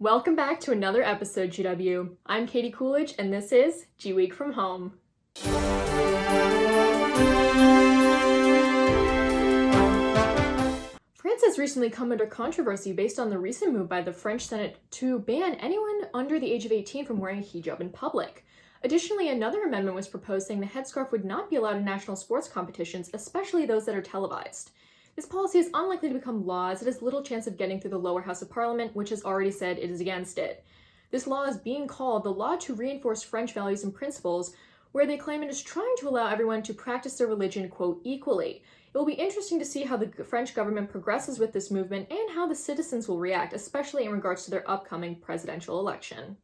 Welcome back to another episode, GW. I'm Katie Coolidge, and this is GWeek from home. France has recently come under controversy based on the recent move by the French Senate to ban anyone under the age of 18 from wearing a hijab in public. Additionally, another amendment was proposed saying the headscarf would not be allowed in national sports competitions, especially those that are televised. This policy is unlikely to become law as it has little chance of getting through the lower house of parliament, which has already said it is against it. This law is being called the Law to Reinforce French Values and Principles, where they claim it is trying to allow everyone to practice their religion, quote, equally. It will be interesting to see how the French government progresses with this movement and how the citizens will react, especially in regards to their upcoming presidential election.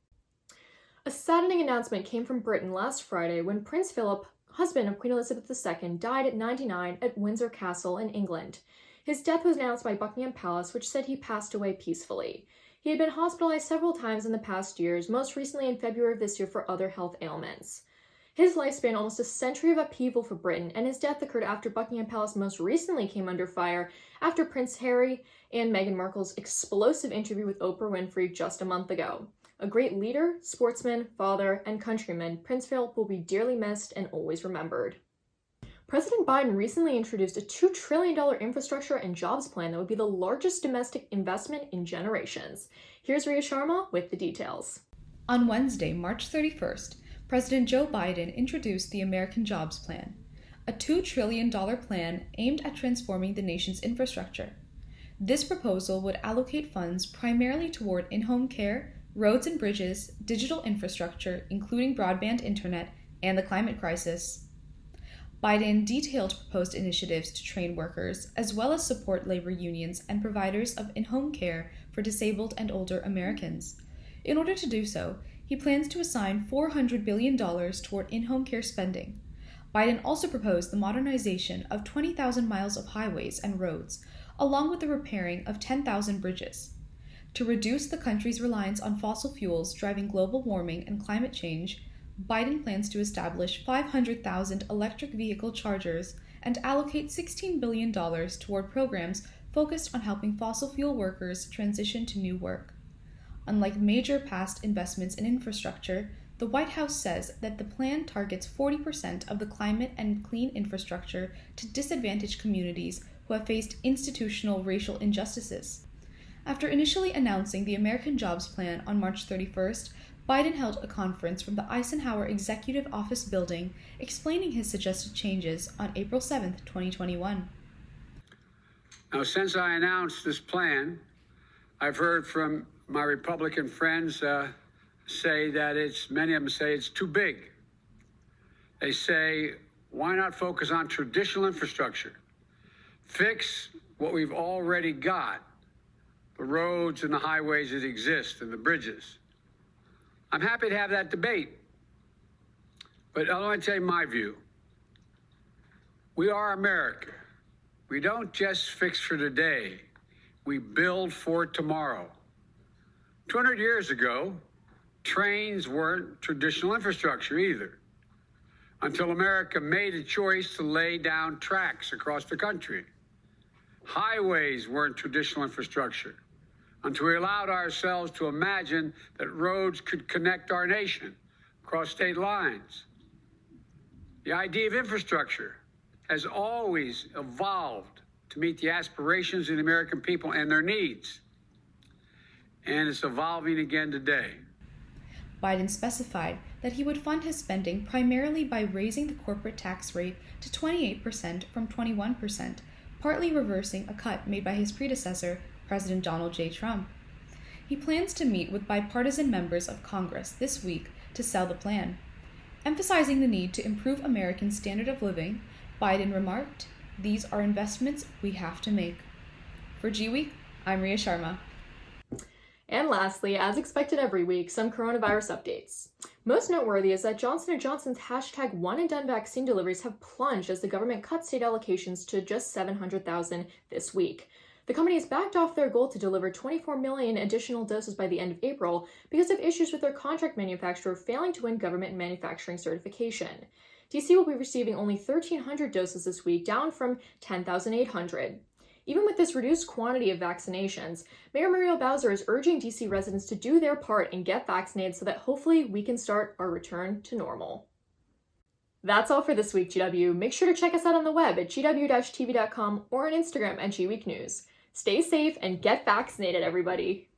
A saddening announcement came from Britain last Friday when Prince Philip, husband of Queen Elizabeth II, died at 99 at Windsor Castle in England. His death was announced by Buckingham Palace, which said he passed away peacefully. He had been hospitalized several times in the past years, most recently in February of this year for other health ailments. His life spanned almost a century of upheaval for Britain, and his death occurred after Buckingham Palace most recently came under fire after Prince Harry and Meghan Markle's explosive interview with Oprah Winfrey just a month ago. A great leader, sportsman, father, and countryman, Prince Philip will be dearly missed and always remembered. President Biden recently introduced a $2 trillion infrastructure and jobs plan that would be the largest domestic investment in generations. Here's Riya Sharma with the details. On Wednesday, March 31st, President Joe Biden introduced the American Jobs Plan, a $2 trillion plan aimed at transforming the nation's infrastructure. This proposal would allocate funds primarily toward in-home care, roads and bridges, digital infrastructure, including broadband internet, and the climate crisis. Biden detailed proposed initiatives to train workers, as well as support labor unions and providers of in-home care for disabled and older Americans. In order to do so, he plans to assign $400 billion toward in-home care spending. Biden also proposed the modernization of 20,000 miles of highways and roads, along with the repairing of 10,000 bridges. To reduce the country's reliance on fossil fuels driving global warming and climate change, Biden plans to establish 500,000 electric vehicle chargers and allocate $16 billion toward programs focused on helping fossil fuel workers transition to new work. Unlike major past investments in infrastructure, the White House says that the plan targets 40% of the climate and clean infrastructure to disadvantaged communities who have faced institutional racial injustices. After initially announcing the American Jobs Plan on March 31st, Biden held a conference from the Eisenhower Executive Office building explaining his suggested changes on April 7, 2021. Now, since I announced this plan, I've heard from my Republican friends say that many of them say it's too big. They say, why not focus on traditional infrastructure? Fix what we've already got, the roads and the highways that exist and the bridges. I'm happy to have that debate, but I want to tell you my view. We are America. We don't just fix for today. We build for tomorrow. 200 years ago, trains weren't traditional infrastructure either, until America made a choice to lay down tracks across the country. Highways weren't traditional infrastructure, until we allowed ourselves to imagine that roads could connect our nation across state lines. The idea of infrastructure has always evolved to meet the aspirations of the American people and their needs. And it's evolving again today. Biden specified that he would fund his spending primarily by raising the corporate tax rate to 28% from 21%, partly reversing a cut made by his predecessor, President Donald J. Trump. He plans to meet with bipartisan members of Congress this week to sell the plan. Emphasizing the need to improve Americans' standard of living, Biden remarked, "These are investments we have to make." For GWeek, I'm Riya Sharma. And lastly, as expected every week, some coronavirus updates. Most noteworthy is that Johnson & Johnson's hashtag one-and-done vaccine deliveries have plunged as the government cut state allocations to just 700,000 this week. The company has backed off their goal to deliver 24 million additional doses by the end of April because of issues with their contract manufacturer failing to win government manufacturing certification. DC will be receiving only 1,300 doses this week, down from 10,800. Even with this reduced quantity of vaccinations, Mayor Muriel Bowser is urging DC residents to do their part and get vaccinated so that hopefully we can start our return to normal. That's all for this week, GW. Make sure to check us out on the web at gw-tv.com or on Instagram at GWeek News. Stay safe and get vaccinated, everybody.